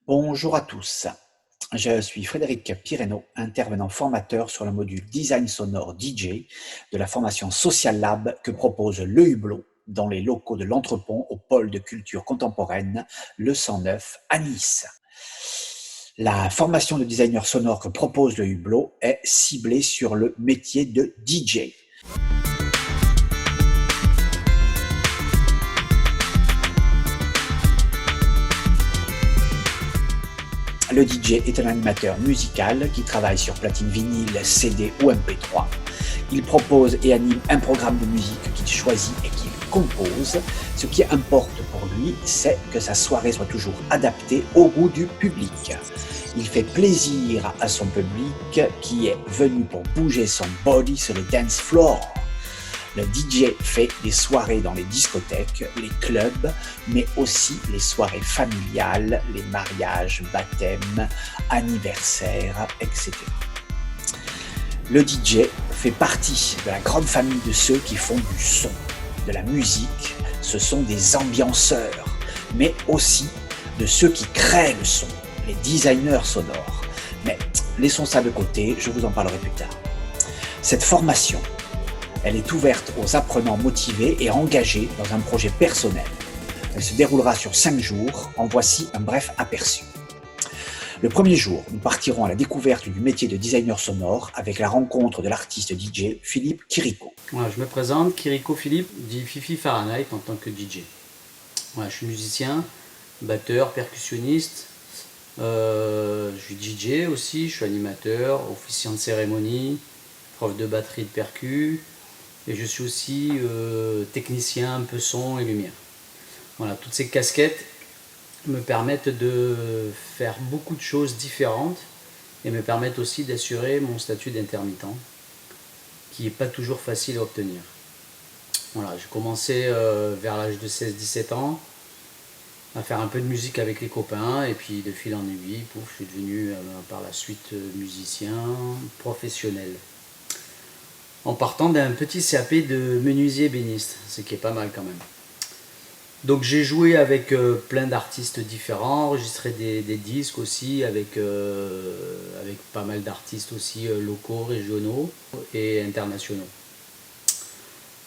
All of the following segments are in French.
Bonjour à tous, je suis Frédéric Pireno, intervenant formateur sur le module Design sonore DJ de la formation Social Lab que propose le Hublot dans les locaux de l'Entrepont au pôle de culture contemporaine Le 109 à Nice. La formation de designer sonore que propose le Hublot est ciblée sur le métier de DJ. Le DJ est un animateur musical qui travaille sur platine vinyle, CD ou MP3. Il propose et anime un programme de musique qu'il choisit et qu'il compose. Ce qui importe pour lui, c'est que sa soirée soit toujours adaptée au goût du public. Il fait plaisir à son public qui est venu pour bouger son body sur le dance floor. Le DJ fait des soirées dans les discothèques, les clubs, mais aussi les soirées familiales, les mariages, baptêmes, anniversaires, etc. Le DJ fait partie de la grande famille de ceux qui font du son, de la musique. Ce sont des ambianceurs, mais aussi de ceux qui créent le son, les designers sonores. Mais laissons ça de côté, je vous en parlerai plus tard. Cette formation, elle est ouverte aux apprenants motivés et engagés dans un projet personnel. Elle se déroulera sur 5 jours. En voici un bref aperçu. Le premier jour, nous partirons à la découverte du métier de designer sonore avec la rencontre de l'artiste DJ Philippe Quirico. Voilà, je me présente, Quirico Philippe, dit Fifi Fahrenheit en tant que DJ. Voilà, je suis musicien, batteur, percussionniste. Je suis DJ aussi, je suis animateur, officiant de cérémonie, prof de batterie de percu. Et je suis aussi technicien un peu son et lumière. Voilà, toutes ces casquettes me permettent de faire beaucoup de choses différentes et me permettent aussi d'assurer mon statut d'intermittent, qui n'est pas toujours facile à obtenir. Voilà, j'ai commencé vers l'âge de 16-17 ans à faire un peu de musique avec les copains et puis de fil en aiguille, pouf, je suis devenu par la suite musicien professionnel. En partant d'un petit CAP de menuisier ébéniste, ce qui est pas mal quand même. Donc j'ai joué avec plein d'artistes différents, enregistré des disques aussi avec pas mal d'artistes aussi locaux, régionaux et internationaux.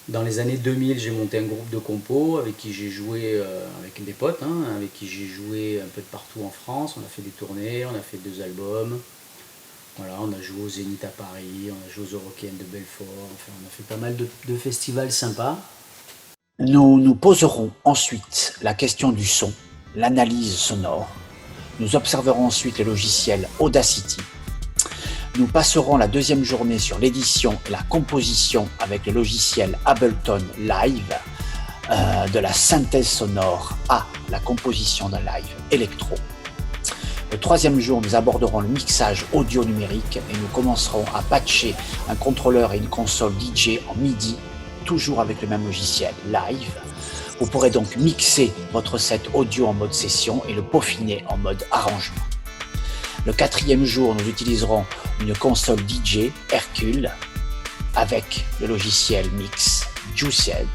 Dans les années 2000, j'ai monté un groupe de compos avec qui j'ai joué avec des potes, avec qui j'ai joué un peu de partout en France. On a fait des tournées, on a fait 2 albums. Voilà, on a joué au Zénith à Paris, on a joué aux Eurokéennes de Belfort, enfin on a fait pas mal de festivals sympas. Nous nous poserons ensuite la question du son, l'analyse sonore. Nous observerons ensuite le logiciel Audacity. Nous passerons la deuxième journée sur l'édition et la composition avec le logiciel Ableton Live, de la synthèse sonore à la composition d'un live électro. Le troisième jour, nous aborderons le mixage audio numérique et nous commencerons à patcher un contrôleur et une console DJ en MIDI, toujours avec le même logiciel Live. Vous pourrez donc mixer votre set audio en mode session et le peaufiner en mode arrangement. Le quatrième jour, nous utiliserons une console DJ Hercule avec le logiciel Mix Juiced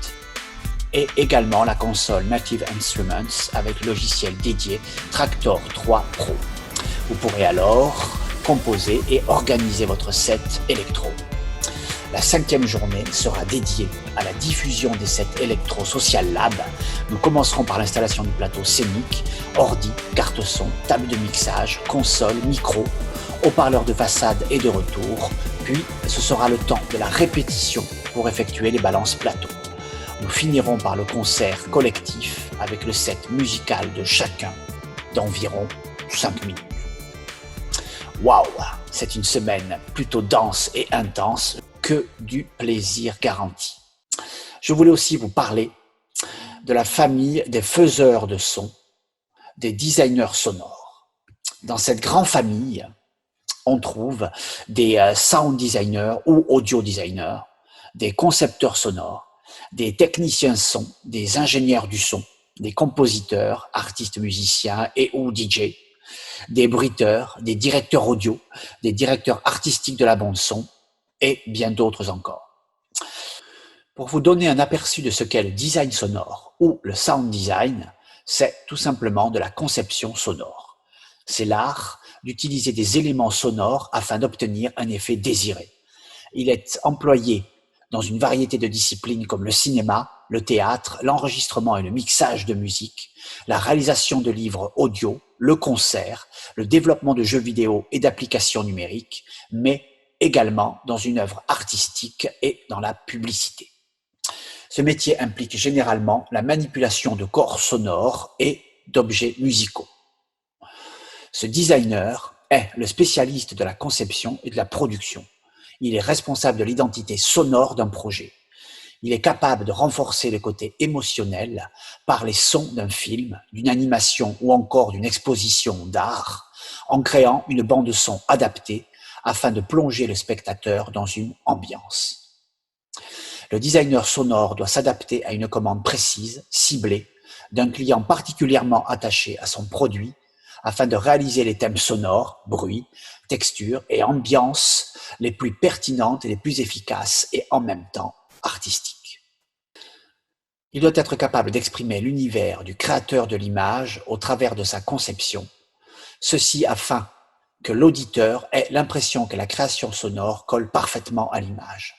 et également la console Native Instruments avec le logiciel dédié Tractor 3 Pro. Vous pourrez alors composer et organiser votre set électro. La 5e journée sera dédiée à la diffusion des sets électro Social Lab. Nous commencerons par l'installation du plateau scénique, ordi, carte son, table de mixage, console, micro, haut-parleurs de façade et de retour. Puis ce sera le temps de la répétition pour effectuer les balances plateau. Nous finirons par le concert collectif avec le set musical de chacun d'environ 5 minutes. Waouh, c'est une semaine plutôt dense et intense, que du plaisir garanti. Je voulais aussi vous parler de la famille des faiseurs de son, des designers sonores. Dans cette grande famille, on trouve des sound designers ou audio designers, des concepteurs sonores, des techniciens son, des ingénieurs du son, des compositeurs, artistes musiciens et ou DJ, des bruiteurs, des directeurs audio, des directeurs artistiques de la bande son et bien d'autres encore. Pour vous donner un aperçu de ce qu'est le design sonore ou le sound design, c'est tout simplement de la conception sonore. C'est l'art d'utiliser des éléments sonores afin d'obtenir un effet désiré. Il est employé dans une variété de disciplines comme le cinéma, le théâtre, l'enregistrement et le mixage de musique, la réalisation de livres audio, le concert, le développement de jeux vidéo et d'applications numériques, mais également dans une œuvre artistique et dans la publicité. Ce métier implique généralement la manipulation de corps sonores et d'objets musicaux. Ce designer est le spécialiste de la conception et de la production. Il est responsable de l'identité sonore d'un projet. Il est capable de renforcer le côté émotionnel par les sons d'un film, d'une animation ou encore d'une exposition d'art, en créant une bande-son adaptée afin de plonger le spectateur dans une ambiance. Le designer sonore doit s'adapter à une commande précise, ciblée, d'un client particulièrement attaché à son produit afin de réaliser les thèmes sonores, bruit, texture et ambiance les plus pertinentes et les plus efficaces et en même temps artistiques. Il doit être capable d'exprimer l'univers du créateur de l'image au travers de sa conception, ceci afin que l'auditeur ait l'impression que la création sonore colle parfaitement à l'image,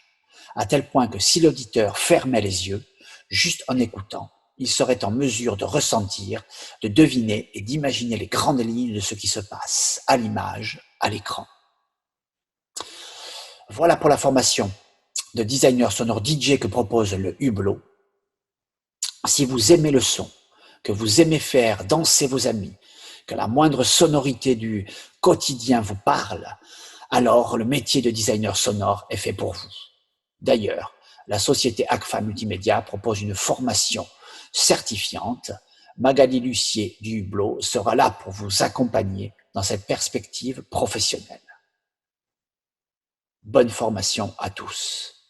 à tel point que si l'auditeur fermait les yeux, juste en écoutant, il serait en mesure de ressentir, de deviner et d'imaginer les grandes lignes de ce qui se passe à l'image, à l'écran. Voilà pour la formation de designer sonore DJ que propose le Hublot. Si vous aimez le son, que vous aimez faire danser vos amis, que la moindre sonorité du quotidien vous parle, alors le métier de designer sonore est fait pour vous. D'ailleurs, la société Agfa Multimédia propose une formation certifiante. Magali Lucier du Hublot sera là pour vous accompagner dans cette perspective professionnelle. Bonne formation à tous.